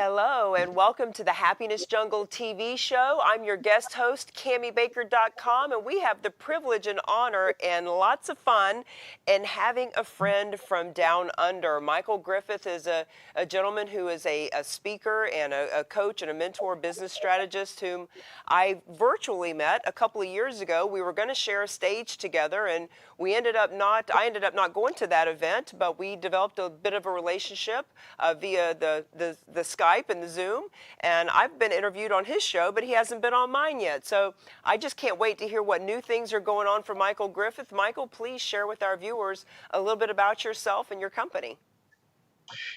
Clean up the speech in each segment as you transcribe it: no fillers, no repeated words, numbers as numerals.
Hello and welcome to the Happiness Jungle TV show. I'm your guest host, CammieBaker.com, and we have the privilege and honor and lots of fun in having a friend from down under. Michael Griffith is a gentleman who is a speaker and a coach and a mentor business strategist whom I virtually met a couple of years ago. We were going to share a stage together, and I ended up not going to that event, but we developed a bit of a relationship via the Skype and the Zoom, and I've been interviewed on his show, but he hasn't been on mine yet. So I just can't wait to hear what new things are going on for Michael Griffith. Michael, please share with our viewers a little bit about yourself and your company.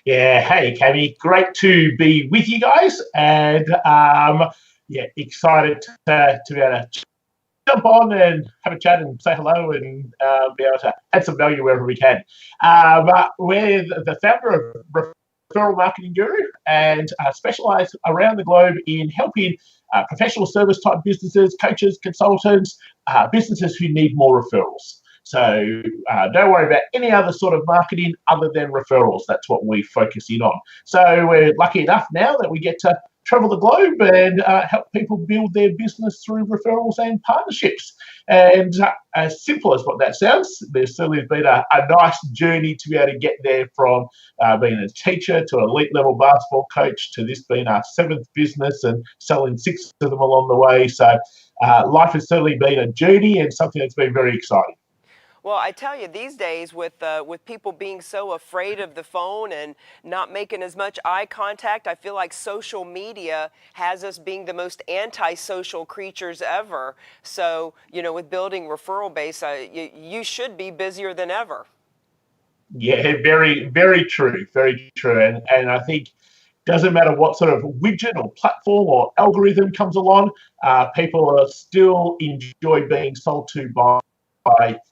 Yeah, hey, Cammy, great to be with you guys, and excited to be able to jump on and have a chat and say hello and be able to add some value wherever we can. We're the founder of Referral Marketing Guru and specialise around the globe in helping professional service type businesses, coaches, consultants, businesses who need more referrals. So don't worry about any other sort of marketing other than referrals. That's what we focus in on. So we're lucky enough now that we get to travel the globe and help people build their business through referrals and partnerships. And as simple as what that sounds, there's certainly been a nice journey to be able to get there from being a teacher to an elite level basketball coach to this being our 7th business and selling 6 of them along the way. So life has certainly been a journey and something that's been very exciting. Well, I tell you, these days with people being so afraid of the phone and not making as much eye contact, I feel like social media has us being the most antisocial creatures ever. So, with building referral base, you should be busier than ever. Yeah, very, very true, very true. And I think doesn't matter what sort of widget or platform or algorithm comes along, people are still enjoy being sold to by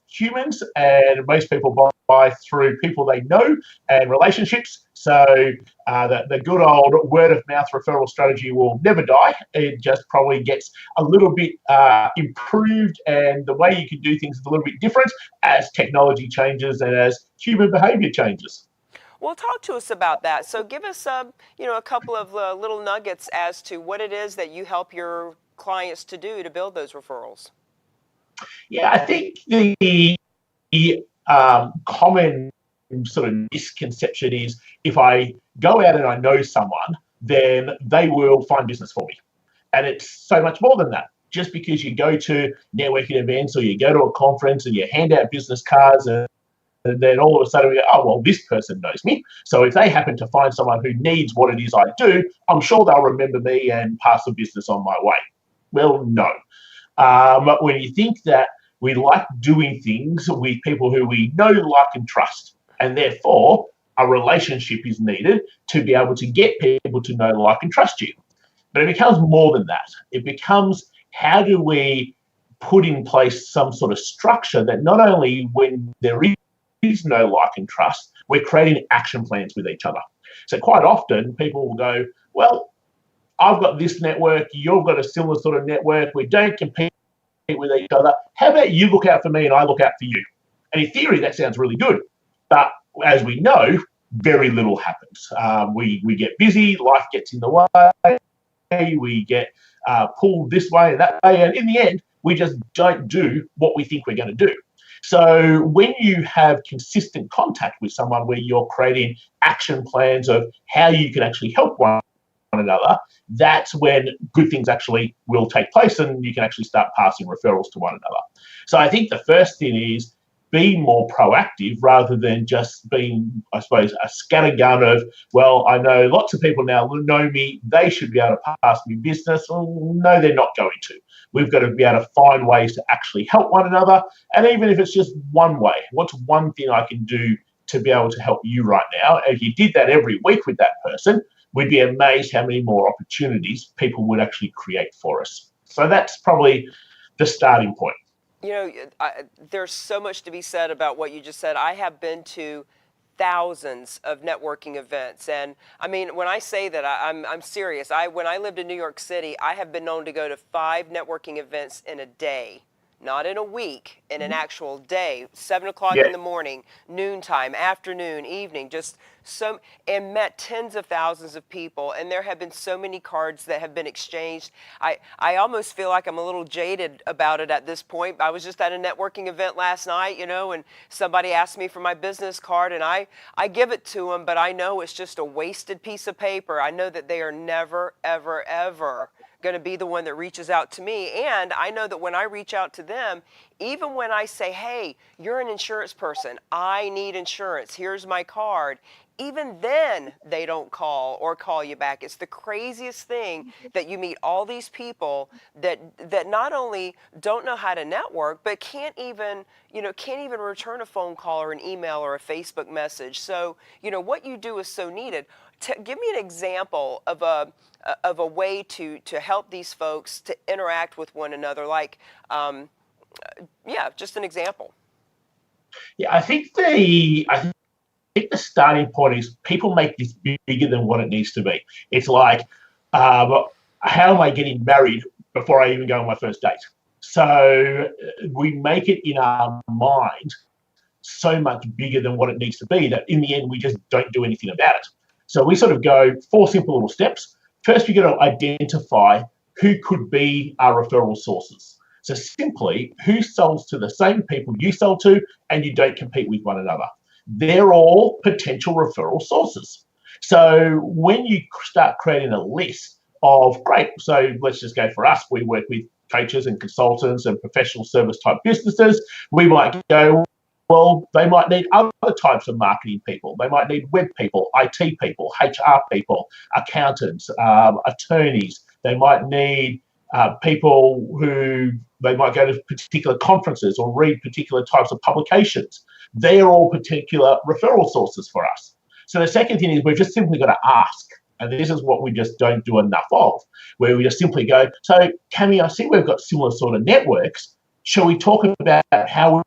humans, and most people buy through people they know and relationships. So the good old word of mouth referral strategy will never die. It just probably gets a little bit improved, and the way you can do things is a little bit different as technology changes and as human behavior changes. Well, talk to us about that. So give us a couple of little nuggets as to what it is that you help your clients to do to build those referrals. Yeah, I think the common sort of misconception is if I go out and I know someone, then they will find business for me. And it's so much more than that. Just because you go to networking events or you go to a conference and you hand out business cards and then all of a sudden we go, oh, well, this person knows me. So if they happen to find someone who needs what it is I do, I'm sure they'll remember me and pass the business on my way. Well, no. When you think that we like doing things with people who we know, like, and trust, and therefore a relationship is needed to be able to get people to know, like, and trust you. But it becomes more than that. It becomes, how do we put in place some sort of structure that not only when there is no like and trust, we're creating action plans with each other. So quite often people will go, well, I've got this network, you've got a similar sort of network, we don't compete with each other. How about you look out for me and I look out for you? And in theory, that sounds really good. But as we know, very little happens. We get busy, life gets in the way, we get pulled this way and that way, and in the end, we just don't do what we think we're going to do. So when you have consistent contact with someone where you're creating action plans of how you can actually help one another, that's when good things actually will take place and you can actually start passing referrals to one another. So I think the first thing is being more proactive rather than just being, I suppose, a scattergun of, well, I know lots of people now know me, they should be able to pass me business. Well, no, they're not going to. We've got to be able to find ways to actually help one another. And even if it's just one way, what's one thing I can do to be able to help you right now? If you did that every week with that person, we'd be amazed how many more opportunities people would actually create for us. So that's probably the starting point. There's so much to be said about what you just said. I have been to thousands of networking events, and I mean, when I say that, I'm serious. When I lived in New York City, I have been known to go to 5 networking events in a day. not in a week, in an actual day, 7 o'clock in Yeah. the morning, noontime, afternoon, evening, just so, and met tens of thousands of people. And there have been so many cards that have been exchanged. I almost feel like I'm a little jaded about it at this point. I was just at a networking event last night, and somebody asked me for my business card, and I give it to them, but I know it's just a wasted piece of paper. I know that they are never, ever, ever going to be the one that reaches out to me. And I know that when I reach out to them, even when I say, hey, you're an insurance person, I need insurance, here's my card, even then they don't call you back. It's the craziest thing that you meet all these people that not only don't know how to network, but can't even return a phone call or an email or a Facebook message. So what you do is so needed. Give me an example of a way to help these folks to interact with one another, like just an example. Yeah, I think the starting point is people make this bigger than what it needs to be. It's like, how am I getting married before I even go on my first date? So we make it in our mind so much bigger than what it needs to be that in the end we just don't do anything about it. So we sort of go 4 simple little steps. First, we've got to identify who could be our referral sources. So simply, who sells to the same people you sell to and you don't compete with one another. They're all potential referral sources. So when you start creating a list of, great, so let's just go for us, we work with coaches and consultants and professional service type businesses. We might go, well, they might need other types of marketing people. They might need web people, IT people, HR people, accountants, attorneys. They might need people who they might go to particular conferences or read particular types of publications. They're all particular referral sources for us. So the second thing is we've just simply got to ask. And this is what we just don't do enough of, where we just simply go, so Cami, I see we've got similar sort of networks. Shall we talk about how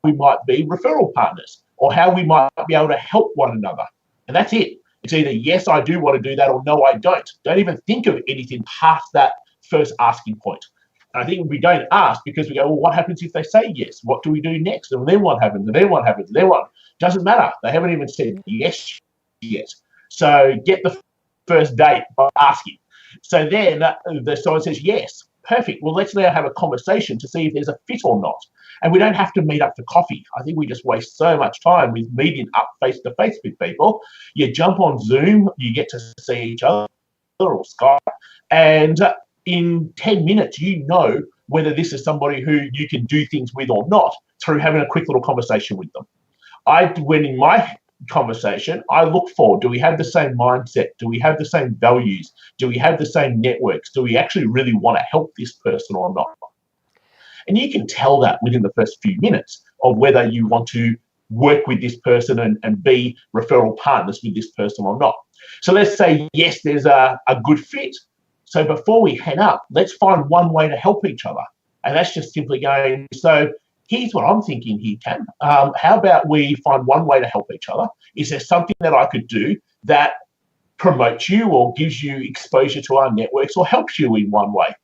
we might be referral partners or how we might be able to help one another? And that's it. It's either yes, I do want to do that, or no, I don't. Don't even think of anything past that first asking point. And I think we don't ask because we go, well, what happens if they say yes? What do we do next? And then what happens? And then what happens? And then what? Doesn't matter. They haven't even said yes yet. So get the first date by asking. So then someone says yes. Perfect. Well, let's now have a conversation to see if there's a fit or not. And we don't have to meet up for coffee. I think we just waste so much time with meeting up face to face with people. You jump on Zoom, you get to see each other or Skype, and in 10 minutes, you know whether this is somebody who you can do things with or not through having a quick little conversation with them. When in my conversation, I look for, do we have the same mindset? Do we have the same values? Do we have the same networks? Do we actually really want to help this person or not? And you can tell that within the first few minutes of whether you want to work with this person and be referral partners with this person or not. So let's say, yes, there's a good fit. So before we head up, let's find one way to help each other. And that's just simply going, so here's what I'm thinking here, Cam. How about we find one way to help each other? Is there something that I could do that promotes you or gives you exposure to our networks or helps you in one way?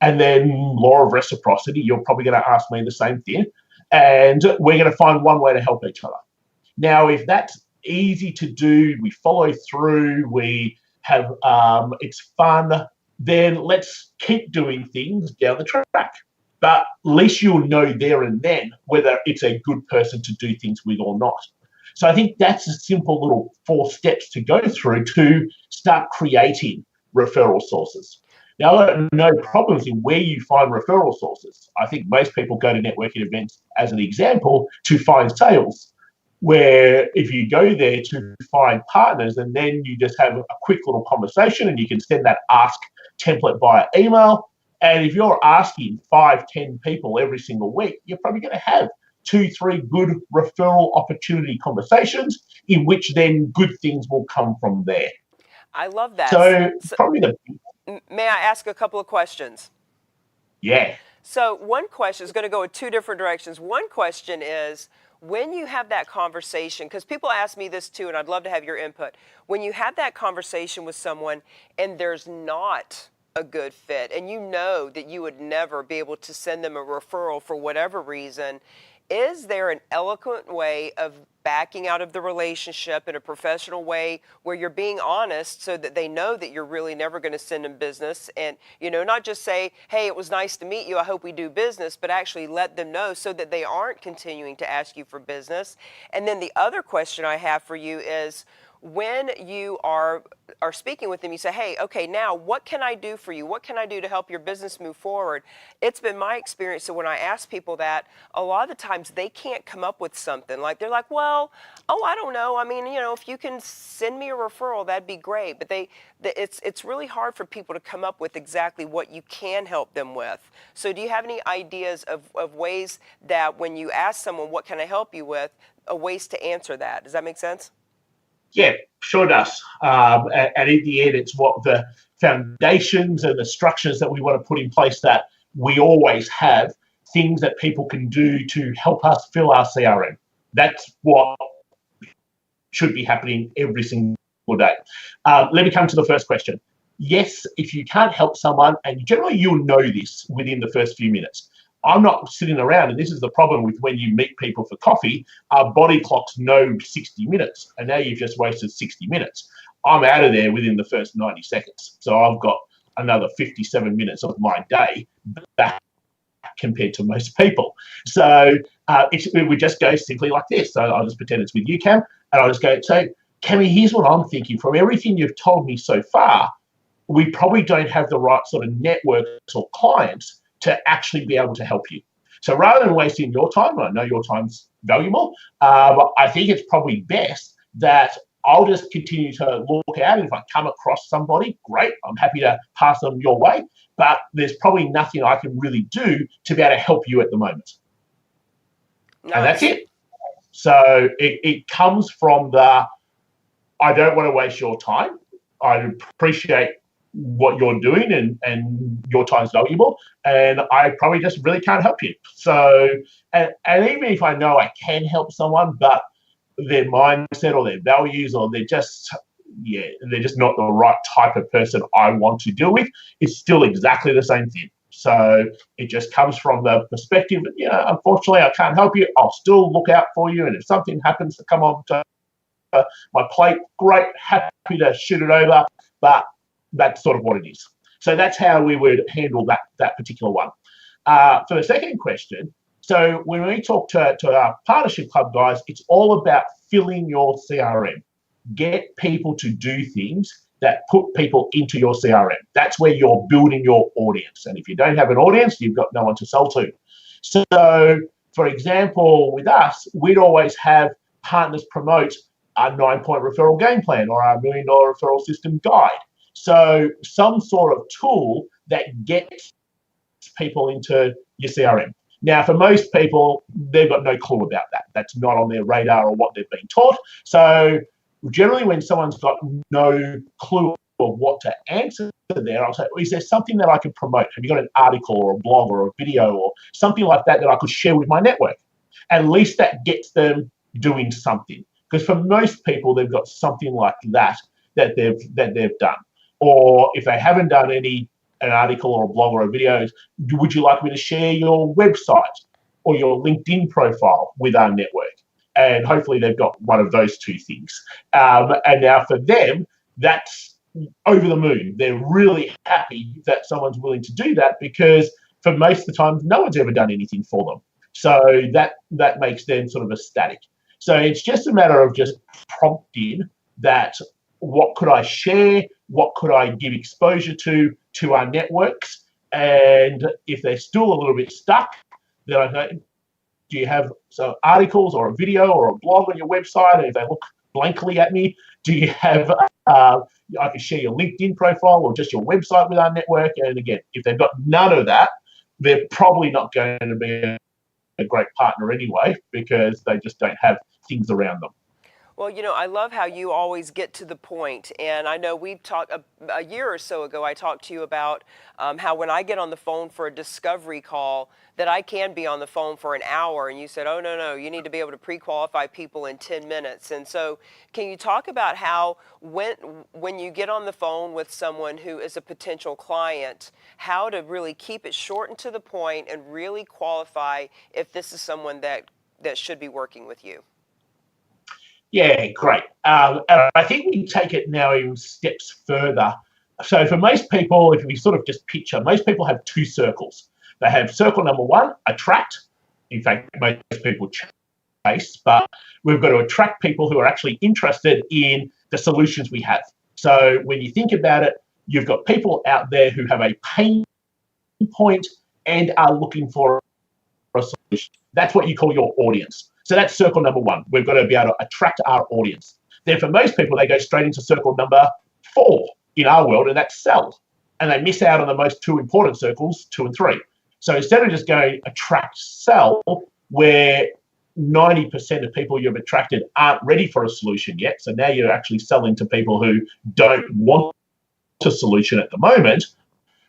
And then law of reciprocity, you're probably going to ask me the same thing. And we're going to find one way to help each other. Now, if that's easy to do, we follow through, we have, it's fun, then let's keep doing things down the track. But at least you'll know there and then whether it's a good person to do things with or not. So I think that's a simple little 4 steps to go through to start creating referral sources. Now, I have no problems in where you find referral sources. I think most people go to networking events, as an example, to find sales, where if you go there to find partners and then you just have a quick little conversation and you can send that ask template via email. And if you're asking 5-10 people every single week, you're probably going to have 2-3 good referral opportunity conversations in which then good things will come from there. I love that. So probably may I ask a couple of questions? Yeah. So one question is going to go in 2 different directions. One question is, when you have that conversation, because people ask me this too, and I'd love to have your input. When you have that conversation with someone and there's not a good fit and you know that you would never be able to send them a referral for whatever reason, is there an eloquent way of backing out of the relationship in a professional way where you're being honest so that they know that you're really never going to send them business? And, not just say, hey, it was nice to meet you, I hope we do business, but actually let them know so that they aren't continuing to ask you for business. And then the other question I have for you is, when you are speaking with them, you say, hey, okay, now what can I do for you? What can I do to help your business move forward? It's been my experience that when I ask people that, a lot of the times they can't come up with something. Like they're like, well, oh, I don't know. I mean, if you can send me a referral, that'd be great. But it's really hard for people to come up with exactly what you can help them with. So do you have any ideas of ways that when you ask someone, what can I help you with, ways to answer that? Does that make sense? Yeah, sure does. And in the end, it's what the foundations and the structures that we want to put in place that we always have, things that people can do to help us fill our CRM. That's what should be happening every single day. Let me come to the first question. Yes, if you can't help someone, and generally you'll know this within the first few minutes. I'm not sitting around, and this is the problem with when you meet people for coffee, our body clocks know 60 minutes, and now you've just wasted 60 minutes. I'm out of there within the first 90 seconds. So I've got another 57 minutes of my day back compared to most people. So we just go simply like this. So I'll just pretend it's with you, Cam, and I'll just go, so Cammy, here's what I'm thinking. From everything you've told me so far, we probably don't have the right sort of networks or clients to actually be able to help you. So rather than wasting your time, I know your time's valuable, but I think it's probably best that I'll just continue to look out. If I come across somebody, great, I'm happy to pass them your way, but there's probably nothing I can really do to be able to help you at the moment. Nice. And that's it. So it comes from I don't want to waste your time. I appreciate what you're doing and your time's valuable, and I probably just really can't help you. So and even if I know I can help someone, but their mindset or their values or they're just not the right type of person I want to deal with, it's still exactly the same thing. So it just comes from the perspective that, unfortunately I can't help you. I'll still look out for you, and if something happens to come on to my plate, great, happy to shoot it over, but that's sort of what it is. So that's how we would handle that particular one. For the second question, so when we talk to our partnership club guys, it's all about filling your CRM. Get people to do things that put people into your CRM. That's where you're building your audience. And if you don't have an audience, you've got no one to sell to. So, for example, with us, we'd always have partners promote our 9-point referral game plan or our $1 million referral system guide. So some sort of tool that gets people into your CRM. Now, for most people, they've got no clue about that. That's not on their radar or what they've been taught. So generally when someone's got no clue of what to answer there, I'll say, is there something that I could promote? Have you got an article or a blog or a video or something like that I could share with my network? At least that gets them doing something. Because for most people, they've got something like that they've done. Or if they haven't done an article or a blog or a video, would you like me to share your website or your LinkedIn profile with our network? And hopefully they've got one of those two things. And now for them, that's over the moon. They're really happy that someone's willing to do that, because for most of the time, no one's ever done anything for them. So that makes them sort of ecstatic. So it's just a matter of just prompting that, what could I share? What could I give exposure to our networks? And if they're still a little bit stuck, then I say, do you have some articles or a video or a blog on your website? And if they look blankly at me, do you have, I can share your LinkedIn profile or just your website with our network? And again, if they've got none of that, they're probably not going to be a great partner anyway, because they just don't have things around them. Well, I love how you always get to the point. And I know we've talked a year or so ago, I talked to you about how when I get on the phone for a discovery call, that I can be on the phone for an hour. And you said, oh, no, no, you need to be able to pre-qualify people in 10 minutes. And so can you talk about how when you get on the phone with someone who is a potential client, how to really keep it short and to the point and really qualify if this is someone that should be working with you? Yeah, great. And I think we take it now even steps further. So for most people, if we sort of just picture, most people have two circles. They have circle number one, attract. In fact, most people chase, but we've got to attract people who are actually interested in the solutions we have. So when you think about it, you've got people out there who have a pain point and are looking for a solution. That's what you call your audience. So that's circle number one. We've got to be able to attract our audience. Then for most people, they go straight into circle number four in our world, and that's sell. And they miss out on the most two important circles, 2 and 3. So instead of just going attract, sell, where 90% of people you've attracted aren't ready for a solution yet. So now you're actually selling to people who don't want a solution at the moment.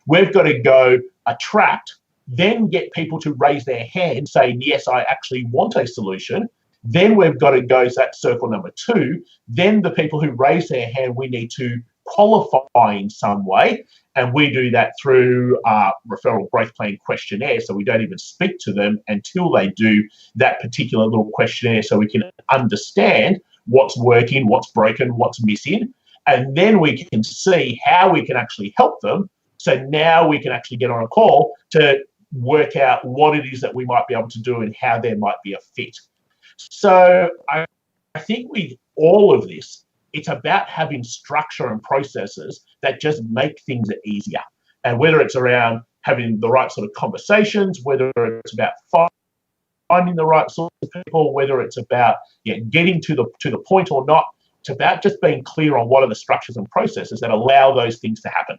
We've got to go attract, then get people to raise their hand saying, yes, I actually want a solution. Then we've got to go to that circle number 2. Then the people who raise their hand, we need to qualify in some way. And we do that through a referral growth plan questionnaire. So we don't even speak to them until they do that particular little questionnaire so we can understand what's working, what's broken, what's missing. And then we can see how we can actually help them. So now we can actually get on a call to work out what it is that we might be able to do and how there might be a fit. So I think with all of this, it's about having structure and processes that just make things easier. And whether it's around having the right sort of conversations, whether it's about finding the right sort of people, whether it's about getting to the point or not, it's about just being clear on what are the structures and processes that allow those things to happen.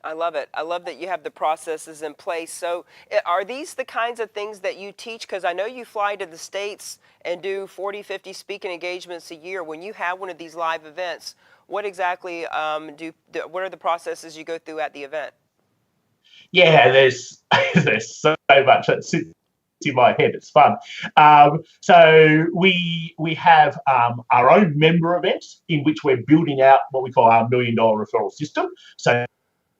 I love it. I love that you have the processes in place. So are these the kinds of things that you teach? Because I know you fly to the States and do 40, 50 speaking engagements a year. When you have one of these live events, what exactly what are the processes you go through at the event? Yeah, there's so much that sits in my head. It's fun. So we have our own member events in which we're building out what we call our $1 million referral system. So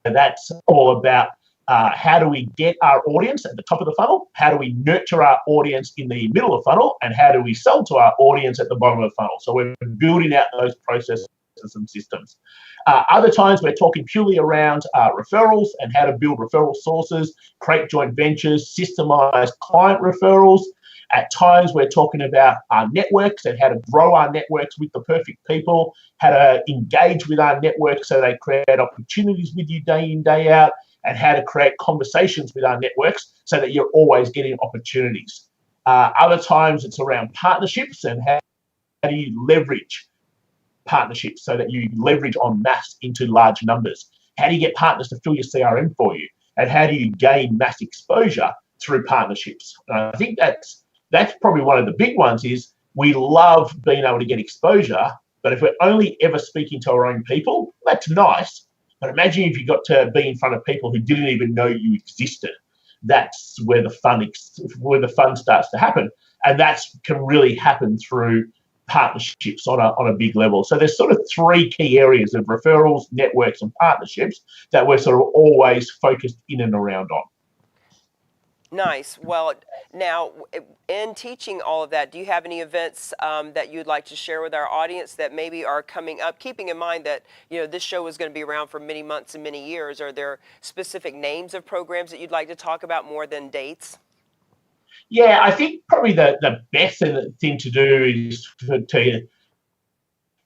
that's all about how do we get our audience at the top of the funnel, how do we nurture our audience in the middle of the funnel, and how do we sell to our audience at the bottom of the funnel. So we're building out those processes and systems. Other times we're talking purely around referrals and how to build referral sources, create joint ventures, systemize client referrals. At times we're talking about our networks and how to grow our networks with the perfect people, how to engage with our networks so they create opportunities with you day in, day out, and how to create conversations with our networks so that you're always getting opportunities. Other times it's around partnerships and how do you leverage partnerships so that you leverage en masse into large numbers. How do you get partners to fill your CRM for you? And how do you gain mass exposure through partnerships? And I think that's probably one of the big ones is we love being able to get exposure, but if we're only ever speaking to our own people, that's nice. But imagine if you got to be in front of people who didn't even know you existed. That's where the fun starts to happen. And that can really happen through partnerships on a big level. So there's sort of 3 key areas of referrals, networks, and partnerships that we're sort of always focused in and around on. Nice. Well, now, in teaching all of that, do you have any events that you'd like to share with our audience that maybe are coming up, keeping in mind that, this show is going to be around for many months and many years? Are there specific names of programs that you'd like to talk about more than dates? Yeah, I think probably the best thing to do is to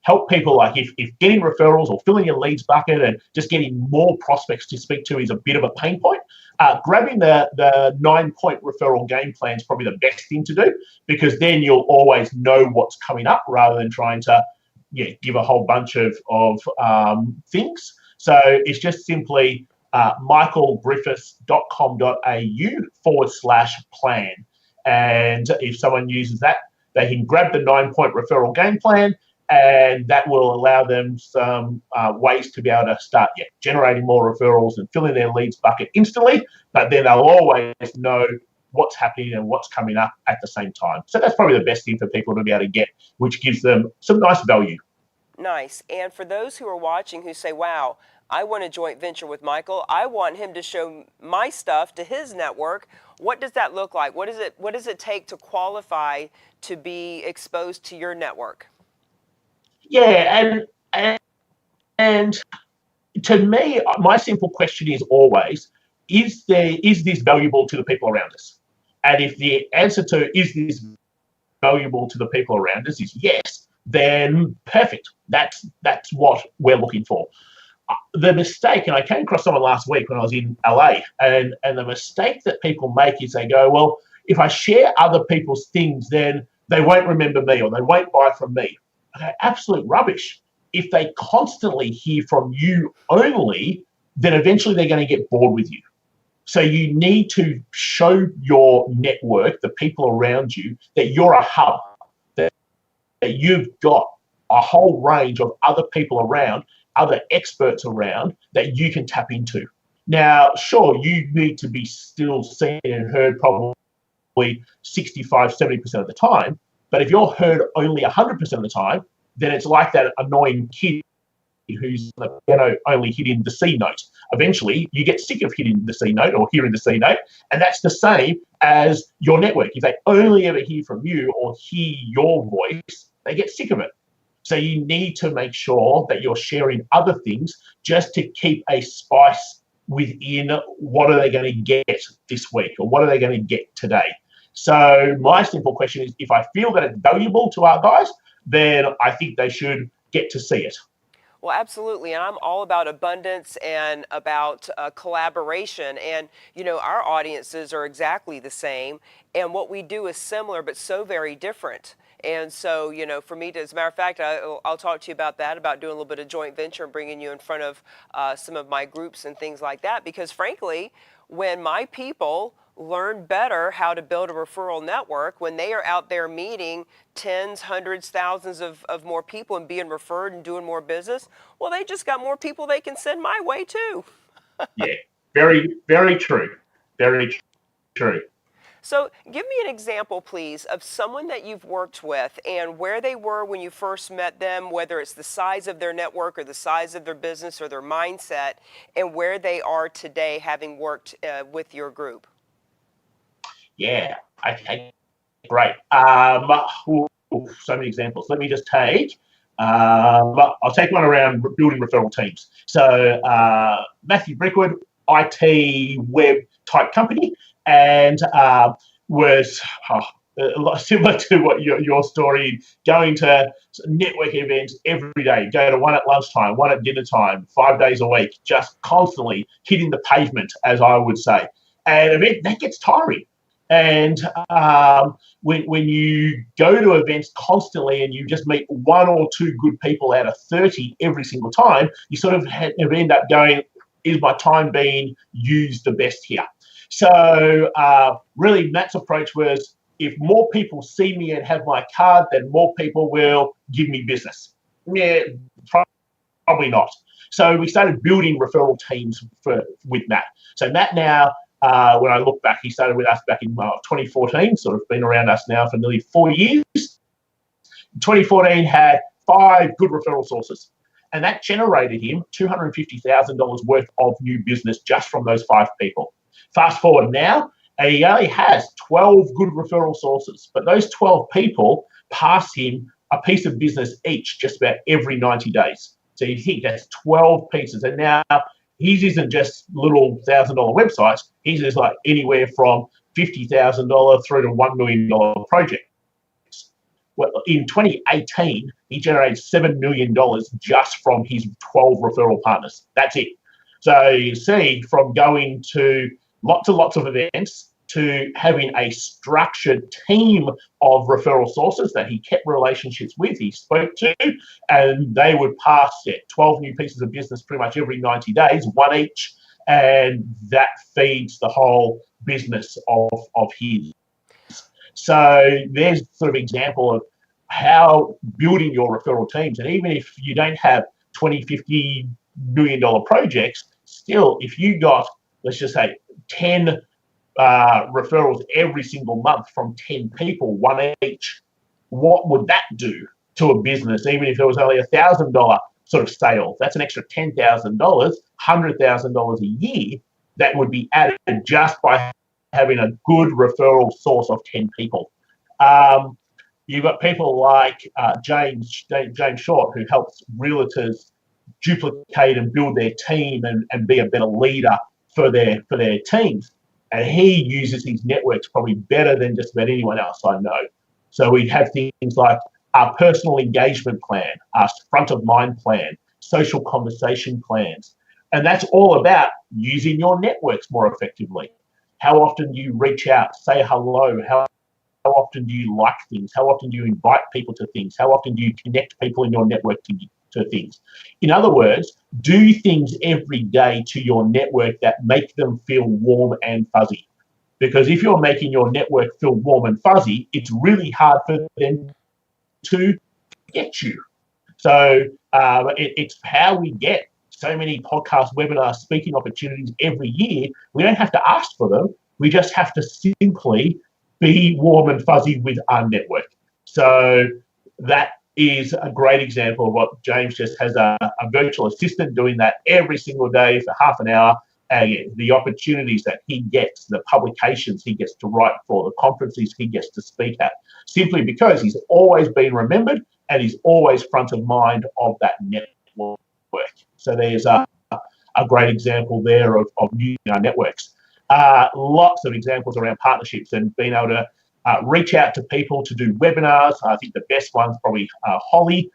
help people, like if getting referrals or filling your leads bucket and just getting more prospects to speak to is a bit of a pain point. Grabbing the 9-point referral game plan is probably the best thing to do, because then you'll always know what's coming up rather than trying to give a whole bunch of things. So it's just simply michaelgriffiths.com.au /plan. And if someone uses that, they can grab the 9-point referral game plan, and that will allow them some ways to be able to start generating more referrals and filling their leads bucket instantly, but then they'll always know what's happening and what's coming up at the same time. So that's probably the best thing for people to be able to get, which gives them some nice value. Nice. And for those who are watching who say, wow, I want a joint venture with Michael, I want him to show my stuff to his network. What does that look like? What does it take to qualify to be exposed to your network? Yeah, and to me, my simple question is always, is this valuable to the people around us? And if the answer to is this valuable to the people around us is yes, then perfect. That's what we're looking for. The mistake, and I came across someone last week when I was in LA, and the mistake that people make is they go, well, if I share other people's things, then they won't remember me or they won't buy from me. Okay, absolute rubbish. If they constantly hear from you only, then eventually they're going to get bored with you. So you need to show your network, the people around you, that you're a hub, that you've got a whole range of other people around, other experts around that you can tap into. Now, sure, you need to be still seen and heard probably 65, 70% of the time, but if you're heard only 100% of the time, then it's like that annoying kid who's only hitting the C note. Eventually, you get sick of hitting the C note or hearing the C note, and that's the same as your network. If they only ever hear from you or hear your voice, they get sick of it. So you need to make sure that you're sharing other things just to keep a spice within what are they going to get this week or what are they going to get today. So my simple question is, if I feel that it's valuable to our guys, then I think they should get to see it. Well, absolutely. And I'm all about abundance and about collaboration. And, our audiences are exactly the same. And what we do is similar, but so very different. And so, for me, as a matter of fact, I'll talk to you about that, about doing a little bit of joint venture and bringing you in front of some of my groups and things like that. Because frankly, when my people learn better how to build a referral network, when they are out there meeting tens, hundreds, thousands of more people and being referred and doing more business, well, they just got more people they can send my way too. Yeah, very, very true. Very true. So give me an example, please, of someone that you've worked with and where they were when you first met them, whether it's the size of their network or the size of their business or their mindset, and where they are today having worked with your group. Yeah, okay, great. So many examples. Let me just take, I'll take one around building referral teams. So Matthew Brickwood, IT web type company, and was a lot similar to what your story, going to network events every day, go to one at lunchtime, one at dinner time, 5 days a week, just constantly hitting the pavement, as I would say. And that gets tiring. And when you go to events constantly and you just meet one or two good people out of 30 every single time, you sort of end up going, is my time being used the best here? So really Matt's approach was, if more people see me and have my card, then more people will give me business. Yeah, probably not. So we started building referral teams with Matt. So Matt now, when I look back, he started with us back in 2014, sort of been around us now for nearly 4 years. 2014 had 5 good referral sources, and that generated him $250,000 worth of new business just from those 5 people. Fast forward now, and he only has 12 good referral sources, but those 12 people pass him a piece of business each just about every 90 days. So you think that's 12 pieces, and now his isn't just little $1,000 websites. His is like anywhere from $50,000 through to $1 million projects. Well, in 2018, he generated $7 million just from his 12 referral partners. That's it. So you see, from going to lots of events to having a structured team of referral sources that he kept relationships with, he spoke to, and they would pass 12 new pieces of business pretty much every 90 days, one each, and that feeds the whole business of his. So there's sort of example of how building your referral teams, and even if you don't have 20, $50 million projects, still, if you got, let's just say, 10 referrals every single month from 10 people, one each, what would that do to a business, even if it was only $1,000 sort of sale? That's an extra $10,000, $100,000 a year that would be added just by having a good referral source of 10 people. You've got people like James Short, who helps realtors duplicate and build their team and be a better leader for their teams. And he uses his networks probably better than just about anyone else I know. So we have things like our personal engagement plan, our front of mind plan, social conversation plans. And that's all about using your networks more effectively. How often do you reach out, say hello? How often do you like things? How often do you invite people to things? How often do you connect people in your network to things? In other words, do things every day to your network that make them feel warm and fuzzy. Because if you're making your network feel warm and fuzzy, it's really hard for them to get you. So it's how we get so many podcast, webinar, speaking opportunities every year. We don't have to ask for them. We just have to simply be warm and fuzzy with our network. So that is a great example of what James just has a virtual assistant doing that every single day for half an hour. And the opportunities that he gets, the publications he gets to write for, the conferences he gets to speak at, simply because he's always been remembered and he's always front of mind of that network. So there's a great example there of using our networks. Lots of examples around partnerships and being able to reach out to people to do webinars. I think the best one's probably Holly,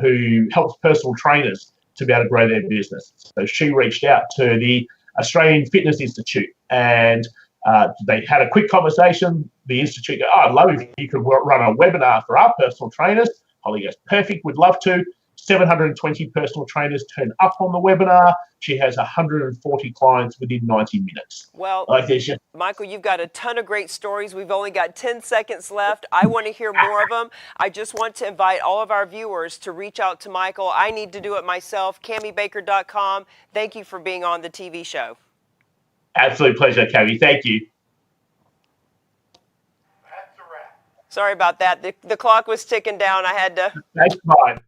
who helps personal trainers to be able to grow their business. So she reached out to the Australian Fitness Institute and they had a quick conversation. The Institute goes, I'd love if you could run a webinar for our personal trainers. Holly goes, perfect, would love to. 720 personal trainers turn up on the webinar. She has 140 clients within 90 minutes. Well, Michael, you've got a ton of great stories. We've only got 10 seconds left. I want to hear more of them. I just want to invite all of our viewers to reach out to Michael. I need to do it myself. CamiBaker.com. Thank you for being on the TV show. Absolute pleasure, Cami. Thank you. Sorry about that. The clock was ticking down. I had to. That's fine.